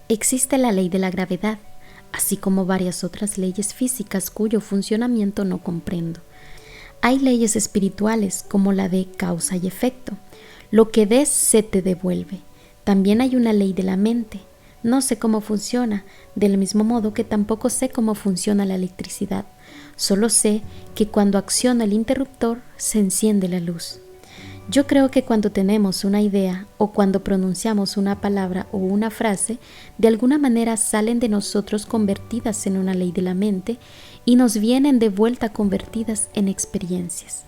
Existe la ley de la gravedad, así como varias otras leyes físicas cuyo funcionamiento no comprendo. Hay leyes espirituales como la de causa y efecto. Lo que des se te devuelve. También hay una ley de la mente. No sé cómo funciona, del mismo modo que tampoco sé cómo funciona la electricidad. Solo sé que cuando acciono el interruptor se enciende la luz. Yo creo que cuando tenemos una idea o cuando pronunciamos una palabra o una frase, de alguna manera salen de nosotros convertidas en una ley de la mente y nos vienen de vuelta convertidas en experiencias.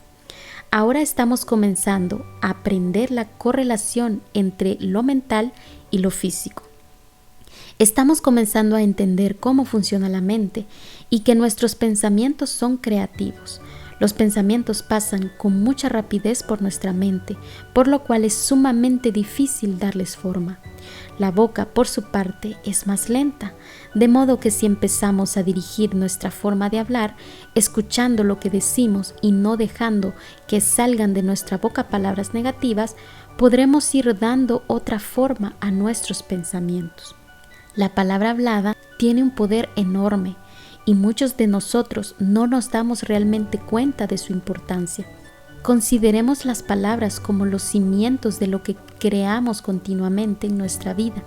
Ahora estamos comenzando a aprender la correlación entre lo mental y lo físico. Estamos comenzando a entender cómo funciona la mente y que nuestros pensamientos son creativos. Los pensamientos pasan con mucha rapidez por nuestra mente, por lo cual es sumamente difícil darles forma. La boca, por su parte, es más lenta, de modo que si empezamos a dirigir nuestra forma de hablar, escuchando lo que decimos y no dejando que salgan de nuestra boca palabras negativas, podremos ir dando otra forma a nuestros pensamientos. La palabra hablada tiene un poder enorme y muchos de nosotros no nos damos realmente cuenta de su importancia. Consideremos las palabras como los cimientos de lo que creamos continuamente en nuestra vida.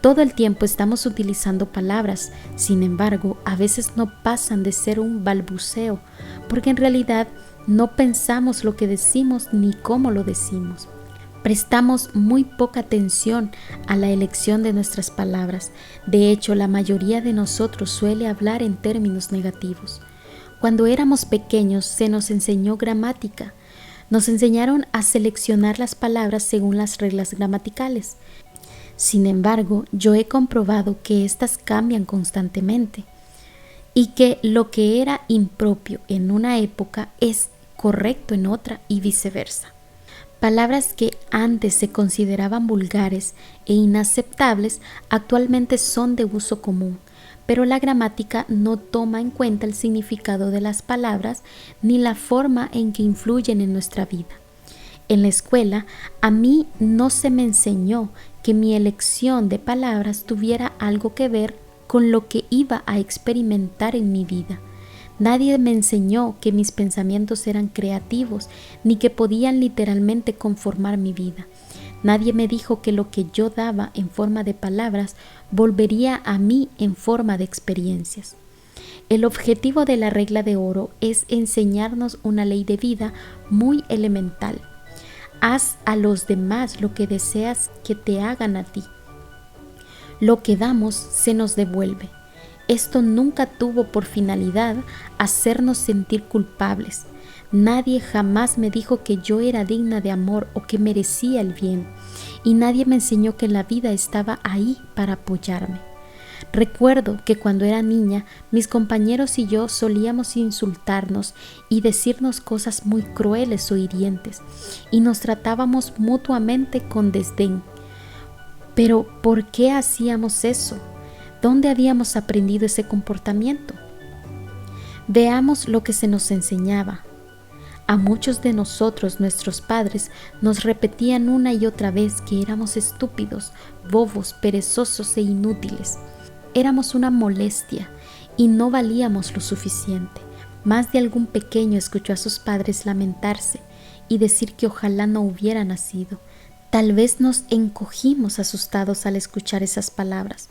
Todo el tiempo estamos utilizando palabras, sin embargo, a veces no pasan de ser un balbuceo, porque en realidad no pensamos lo que decimos ni cómo lo decimos. Prestamos muy poca atención a la elección de nuestras palabras. De hecho, la mayoría de nosotros suele hablar en términos negativos. Cuando éramos pequeños se nos enseñó gramática. Nos enseñaron a seleccionar las palabras según las reglas gramaticales. Sin embargo, yo he comprobado que éstas cambian constantemente y que lo que era impropio en una época es correcto en otra y viceversa. Palabras que antes se consideraban vulgares e inaceptables actualmente son de uso común, pero la gramática no toma en cuenta el significado de las palabras ni la forma en que influyen en nuestra vida. En la escuela, a mí no se me enseñó que mi elección de palabras tuviera algo que ver con lo que iba a experimentar en mi vida. Nadie me enseñó que mis pensamientos eran creativos, ni que podían literalmente conformar mi vida. Nadie me dijo que lo que yo daba en forma de palabras volvería a mí en forma de experiencias. El objetivo de la regla de oro es enseñarnos una ley de vida muy elemental. Haz a los demás lo que deseas que te hagan a ti. Lo que damos se nos devuelve. Esto nunca tuvo por finalidad hacernos sentir culpables. Nadie jamás me dijo que yo era digna de amor o que merecía el bien, y nadie me enseñó que la vida estaba ahí para apoyarme. Recuerdo que cuando era niña, mis compañeros y yo solíamos insultarnos y decirnos cosas muy crueles o hirientes, y nos tratábamos mutuamente con desdén. Pero, ¿por qué hacíamos eso? ¿Dónde habíamos aprendido ese comportamiento? Veamos lo que se nos enseñaba. A muchos de nosotros, nuestros padres, nos repetían una y otra vez que éramos estúpidos, bobos, perezosos e inútiles. Éramos una molestia y no valíamos lo suficiente. Más de algún pequeño escuchó a sus padres lamentarse y decir que ojalá no hubiera nacido. Tal vez nos encogimos asustados al escuchar esas palabras,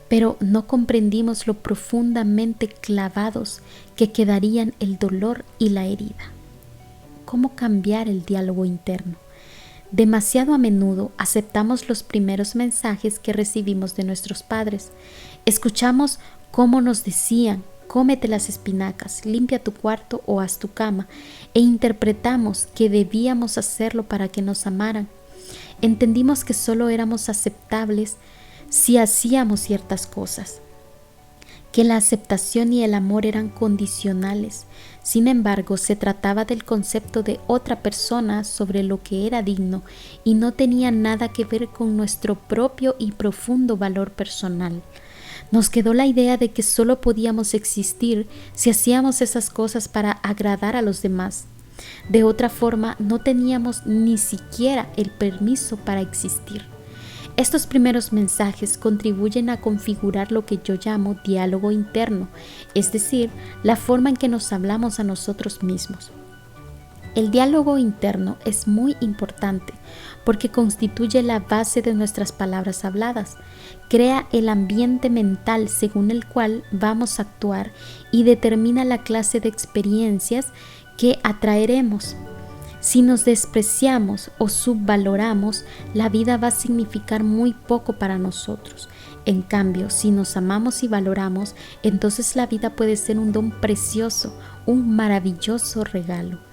pero no comprendimos lo profundamente clavados que quedarían el dolor y la herida. ¿Cómo cambiar el diálogo interno? Demasiado a menudo aceptamos los primeros mensajes que recibimos de nuestros padres. Escuchamos cómo nos decían: cómete las espinacas, limpia tu cuarto o haz tu cama, e interpretamos que debíamos hacerlo para que nos amaran. Entendimos que solo éramos aceptables si hacíamos ciertas cosas, que la aceptación y el amor eran condicionales. Sin embargo, se trataba del concepto de otra persona sobre lo que era digno y no tenía nada que ver con nuestro propio y profundo valor personal. Nos quedó la idea de que solo podíamos existir si hacíamos esas cosas para agradar a los demás. De otra forma, no teníamos ni siquiera el permiso para existir. Estos primeros mensajes contribuyen a configurar lo que yo llamo diálogo interno, es decir, la forma en que nos hablamos a nosotros mismos. El diálogo interno es muy importante porque constituye la base de nuestras palabras habladas, crea el ambiente mental según el cual vamos a actuar y determina la clase de experiencias que atraeremos. Si nos despreciamos o subvaloramos, la vida va a significar muy poco para nosotros. En cambio, si nos amamos y valoramos, entonces la vida puede ser un don precioso, un maravilloso regalo.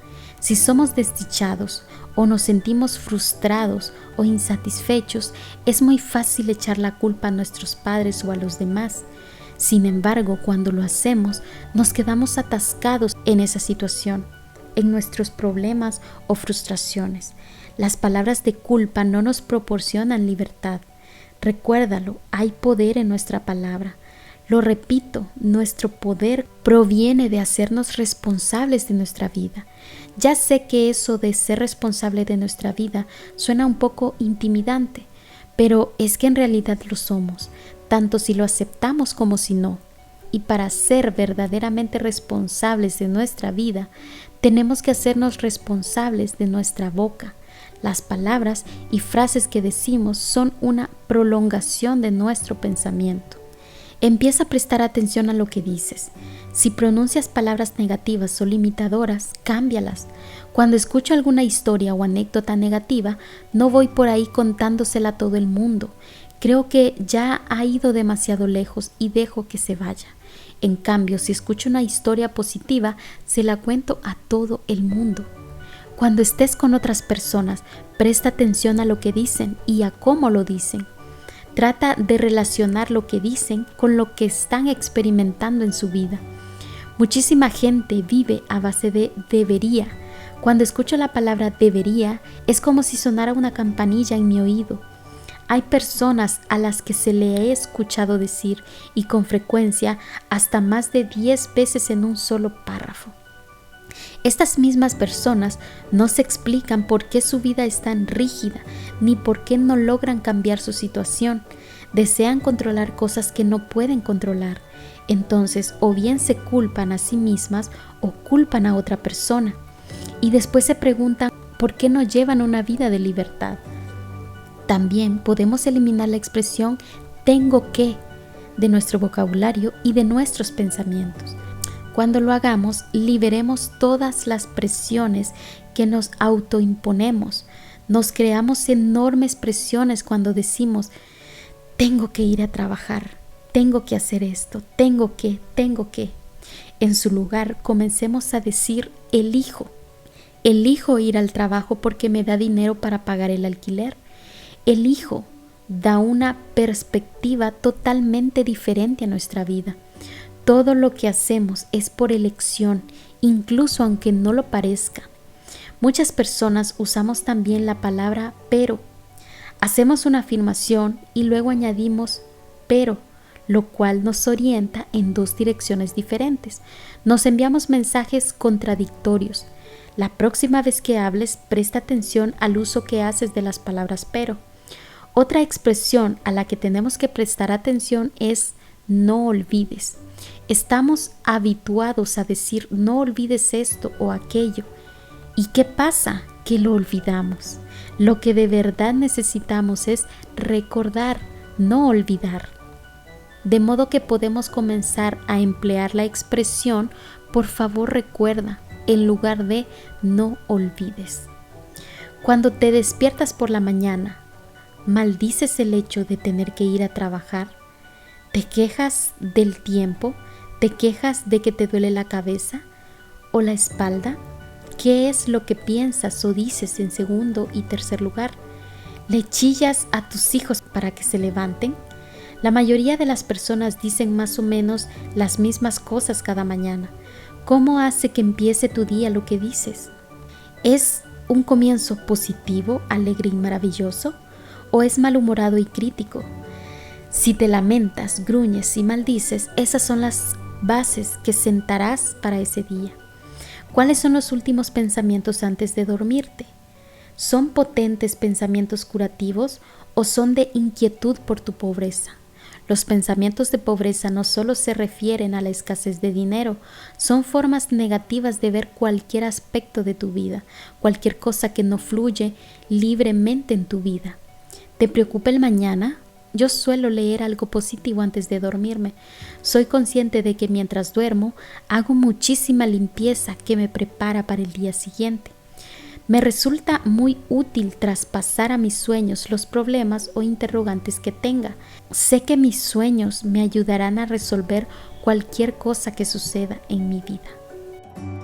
Si somos desdichados o nos sentimos frustrados o insatisfechos, es muy fácil echar la culpa a nuestros padres o a los demás. Sin embargo, cuando lo hacemos, nos quedamos atascados en esa situación, en nuestros problemas o frustraciones. Las palabras de culpa no nos proporcionan libertad. Recuérdalo, hay poder en nuestra palabra. Lo repito, nuestro poder proviene de hacernos responsables de nuestra vida. Ya sé que eso de ser responsable de nuestra vida suena un poco intimidante, pero es que en realidad lo somos, tanto si lo aceptamos como si no. Y para ser verdaderamente responsables de nuestra vida, tenemos que hacernos responsables de nuestra boca. Las palabras y frases que decimos son una prolongación de nuestro pensamiento. Empieza a prestar atención a lo que dices. Si pronuncias palabras negativas o limitadoras, cámbialas. Cuando escucho alguna historia o anécdota negativa, no voy por ahí contándosela a todo el mundo. Creo que ya ha ido demasiado lejos y dejo que se vaya. En cambio, si escucho una historia positiva, se la cuento a todo el mundo. Cuando estés con otras personas, presta atención a lo que dicen y a cómo lo dicen. Trata de relacionar lo que dicen con lo que están experimentando en su vida. Muchísima gente vive a base de debería. Cuando escucho la palabra debería, es como si sonara una campanilla en mi oído. Hay personas a las que se le he escuchado decir, y con frecuencia hasta más de 10 veces en un solo párrafo. Estas mismas personas no se explican por qué su vida es tan rígida, ni por qué no logran cambiar su situación. Desean controlar cosas que no pueden controlar. Entonces, o bien se culpan a sí mismas o culpan a otra persona. Y después se preguntan por qué no llevan una vida de libertad. También podemos eliminar la expresión tengo que de nuestro vocabulario y de nuestros pensamientos. Cuando lo hagamos, liberemos todas las presiones que nos autoimponemos. Nos creamos enormes presiones cuando decimos, tengo que ir a trabajar, tengo que hacer esto, tengo que. En su lugar, comencemos a decir, elijo ir al trabajo porque me da dinero para pagar el alquiler. Elijo da una perspectiva totalmente diferente a nuestra vida. Todo lo que hacemos es por elección, incluso aunque no lo parezca. Muchas personas usamos también la palabra pero. Hacemos una afirmación y luego añadimos pero, lo cual nos orienta en dos direcciones diferentes. Nos enviamos mensajes contradictorios. La próxima vez que hables, presta atención al uso que haces de las palabras pero. Otra expresión a la que tenemos que prestar atención es no olvides. Estamos habituados a decir no olvides esto o aquello. ¿Y qué pasa? Que lo olvidamos. Lo que de verdad necesitamos es recordar, no olvidar. De modo que podemos comenzar a emplear la expresión por favor recuerda en lugar de no olvides. Cuando te despiertas por la mañana, ¿maldices el hecho de tener que ir a trabajar? ¿Te quejas del tiempo? ¿Te quejas de que te duele la cabeza o la espalda? ¿Qué es lo que piensas o dices en segundo y tercer lugar? ¿Le chillas a tus hijos para que se levanten? La mayoría de las personas dicen más o menos las mismas cosas cada mañana. ¿Cómo hace que empiece tu día lo que dices? ¿Es un comienzo positivo, alegre y maravilloso? ¿O es malhumorado y crítico? Si te lamentas, gruñes y maldices, esas son las bases que sentarás para ese día. ¿Cuáles son los últimos pensamientos antes de dormirte? ¿Son potentes pensamientos curativos ¿O son de inquietud por tu pobreza? Los pensamientos de pobreza no solo se refieren a la escasez de dinero, son formas negativas de ver cualquier aspecto de tu vida, cualquier cosa que no fluye libremente en tu vida. ¿Te preocupa el mañana? Yo suelo leer algo positivo antes de dormirme. Soy consciente de que mientras duermo hago muchísima limpieza que me prepara para el día siguiente. Me resulta muy útil traspasar a mis sueños los problemas o interrogantes que tenga. Sé que mis sueños me ayudarán a resolver cualquier cosa que suceda en mi vida.